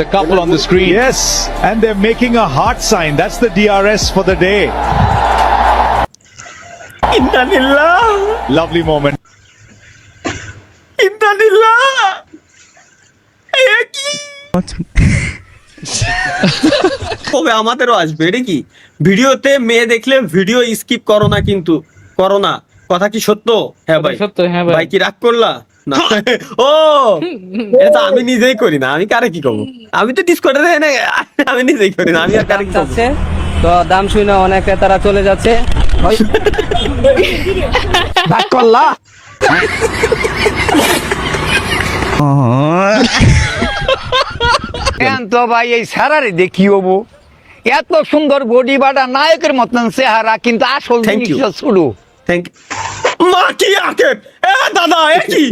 The couple on the screen. Yes, and they're making a heart sign. That's the DRS for the day. ইন্নালিল্লাহ, Lovely moment. ইন্নালিল্লাহ। এ কি? কবে আমাদেরও আসবে এটা কি? ভিডিওতে মেয়ে দেখলে ভিডিও স্কিপ করো না, কিন্তু করো না। কথা কি সত্য? হ্যাঁ ভাই, সত্য, হ্যাঁ ভাই। ভাই কি রাগ করলা না? ও এটা আমি নিজেই করি না, আমি কারে কি করবো? আমি তো ডিসকর্ডে আমি নিজেই করি না, আমি আর কারে কি করবো? যাচ্ছে তো দাম শুনে অনেক ক্রেতারা চলে যাচ্ছে। রাগ করলা? তো ভাই এই সারারে দেখি হবো, এত সুন্দর বডি বাটা নায়কের মতন চেহারা, কিন্তু আসল Thank you. জিনিসটা শুরু। থ্যাংক মা কি আকে এ দাদা এ কি?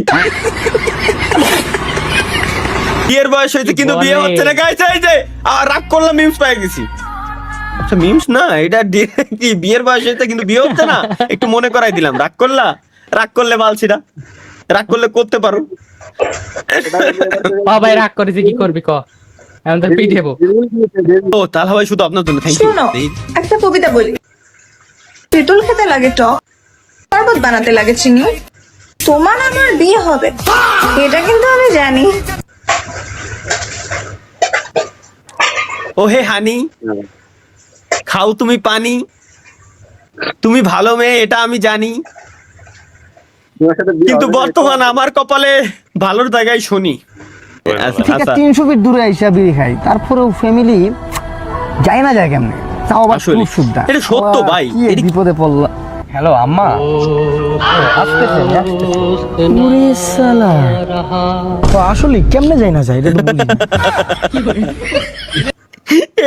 বিয়ের বয়স হয়েছে কিন্তু বিয়ে হচ্ছে না গাইছে। এই যে রাগ করলাম, মিমস পেয়ে গেছি। আচ্ছা মিমস না, এটা কি বিয়ের বয়স হয়েছে কিন্তু বিয়ে হচ্ছে না, একটু মনে করাই দিলাম। রাগ করলা? রাগ করলে মালছিরা, রাগ করলে করতে পারো। ভাই রাগ করেছে, কি করবি ক? এখন তো পিটাবো। ও তাহলে ভাই শুধু আপনার জন্য থ্যাংক ইউ। শোনো, একটা কবিতা বলি। তেঁতুল খেতে লাগে টক, শরবত বানাতে লাগে চিনি, তোমার আমার বিয়ে হবে এটা কিন্তু আমি জানি। ও হে হানি, খাও তুমি পানি, তুমি ভালো মেয়ে এটা আমি জানি, কিন্তু বর্তমান আমার কপালে ভালোর জায়গায় শনি। ঠিক আছে, 300 ফিট দূরে আইসা বিয়ে খাই, তারপরেও ফ্যামিলি যায় না যায় কেমনে? তাও আবার আসলে, সুদ্ধা। এটা সত্য ভাই, কি এক এটা- বিপদে পড়লা। হ্যালো আম্মা, আসতেছে ওরে শালা, তো আসলে কেমনে যায় না যায় এটা তো বুঝি না।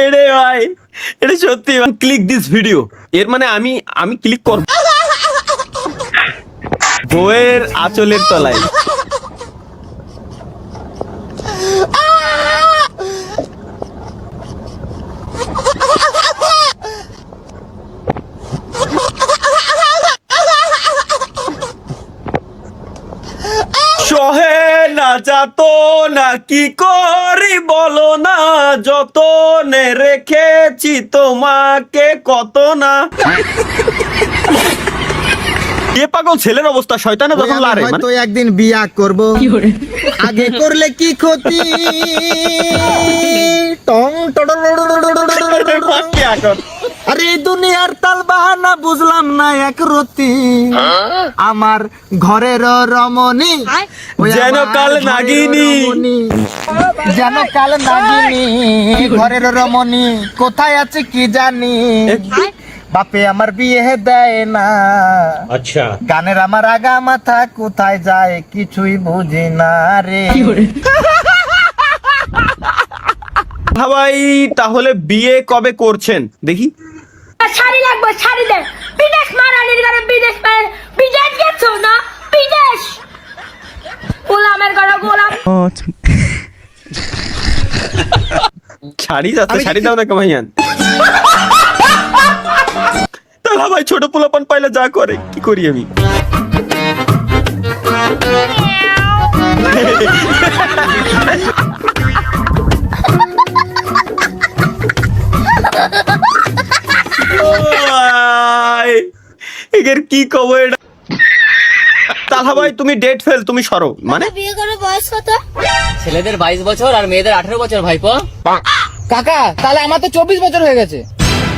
এরে ভাই, এটা সত্যি। ক্লিক দিস ভিডিও, এর মানে আমি ক্লিক করব বইয়ের আঁচলের তলায়। সহে না যাতো না কি করি বলো না, যতনে রেখেছি তোমাকে কত না। এ পাগল ছেলের অবস্থা, শয়তানে যখন লারে মানে হয়তো একদিন বিয়া করব, আগে করলে কি ক্ষতি? টং কি এখন? আরে এই দুনিয়ার তাল বাহানা বুঝলাম না এক রতি, আমার ঘরের রমণী ওই যেন আমার কাল ঘরের নাগিনী। রমণী, যেন কাল নাগিনী, ঘরের রমণী কোথায় আছে কি জানি, বাপে আমার বিয়ে দেয় না। আচ্ছা, গানের আমার আগা মাথা কোথায় যায় কিছুই বুঝি না রে। ভাই তাহলে বিয়ে কবে করছেন দেখি? শাড়ি লাগবে, শাড়ি দে। বিদেশ মারানির ঘরে বিদেশ বিদেশ গেছো না? বিদেশ গোলামের ঘরে গোলাম। শাড়ি যাচ্ছে, শাড়ি দাও না কামাইয়ান। তাহলে ভাই ছোট পোলাপান পাইলে যা করে, কি করি আমি? এর কি কব এটা? তাহলে ভাই তুমি ডেট ফেল, তুমি সরো মানে। বিয়ে করে বয়স কত? ছেলেদের 22 বছর আর মেয়েদের 18 বছর ভাইপো। কাকা তাহলে আমার তো 24 বছর হয়ে গেছে।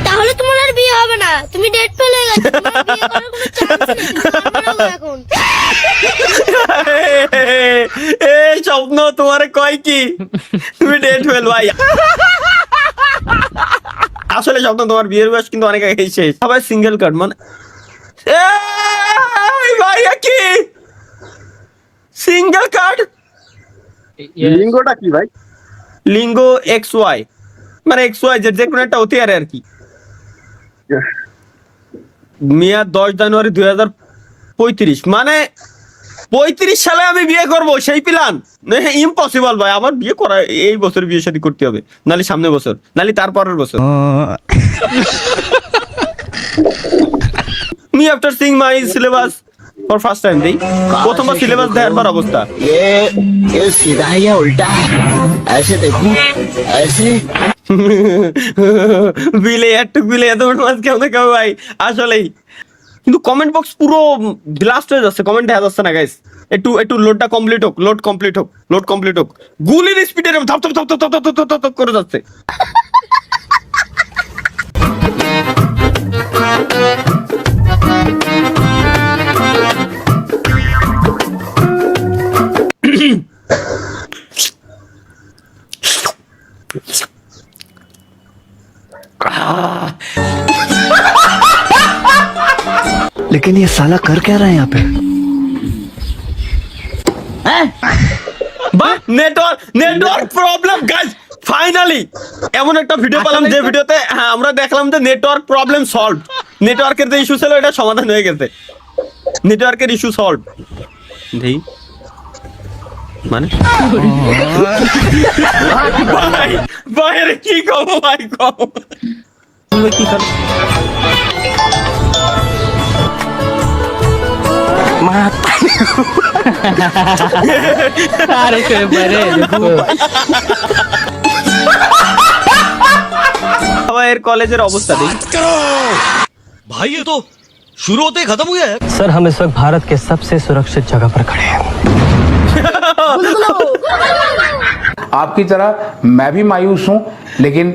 তাহলে তোমার আর বিয়ে হবে না, তুমি ডেট ফেল হয়ে গেছো। তোমার বিয়ে করার কোনো চান্স নেই, এখন। এই স্বপ্ন তোমারে কয় কি? তুমি ডেট ফেল ভাই। আসলে স্বপ্ন তোমার বিয়ের বয়স কিন্তু অনেক আগে শেষ। সবাই সিঙ্গেল কার্ড মানে ভাই কি সিঙ্গেল কার্ড? লিঙ্গটা কি ভাই? লিঙ্গ XY মানে XY যে কোনো একটা হতে আর কি। মিয়া 10 জানুয়ারি 2035 মানে 35 সালে আমি বিয়ে করব, সেই প্ল্যান ইম্পসিবল ভাই। আমার বিয়ে করা এই বছর বিয়ে শাদী করতে হবে, নালে সামনের বছর, নালে তারপরের বছর। Me after seeing my syllabus for first time দেই প্রথমবার সিলেবাস দেওয়ার পর অবস্থা ये सीधा है या उल्टा है ऐसे देखूं ऐसे বিলে একটু বিলে এত মাছ কেমন কেউ ভাই আসলেই কিন্তু কমেন্ট বক্স পুরো ব্লাস্ট হয়ে যাচ্ছে কমেন্ট দেখা যাচ্ছে না গাইস একটু লোডটা কমপ্লিট হোক লোড কমপ্লিট হোক গুলির স্পিডে ধপ ধপ ধপ ধপ ধপ ধপ ধপ ধপ করে যাচ্ছে लेकिन ये साला कर क्या रहा है यहाँ पे? বা নেটওয়ার্ক প্রবলেম গাইস ফাইনালি এমন একটা ভিডিও পেলাম যে ভিডিওতে হ্যাঁ আমরা দেখলাম যে নেটওয়ার্ক প্রবলেম সলভ নেটওয়ার্কের যে ইস্যু ছিল এটা সমাধান হয়ে গেছে নেটওয়ার্কের ইস্যু সলভ দেই মানে ভাই ভাই আরে কি কব ভাই কব তুমি কি কর আরে কে বরে এর কলেজের অবস্থা দেই भाई ये तो शुरू होते ही खत्म हो गया है। सर हम इस वक्त भारत के सबसे सुरक्षित जगह पर खड़े हैं। आपकी तरह मैं भी मायूस हूं लेकिन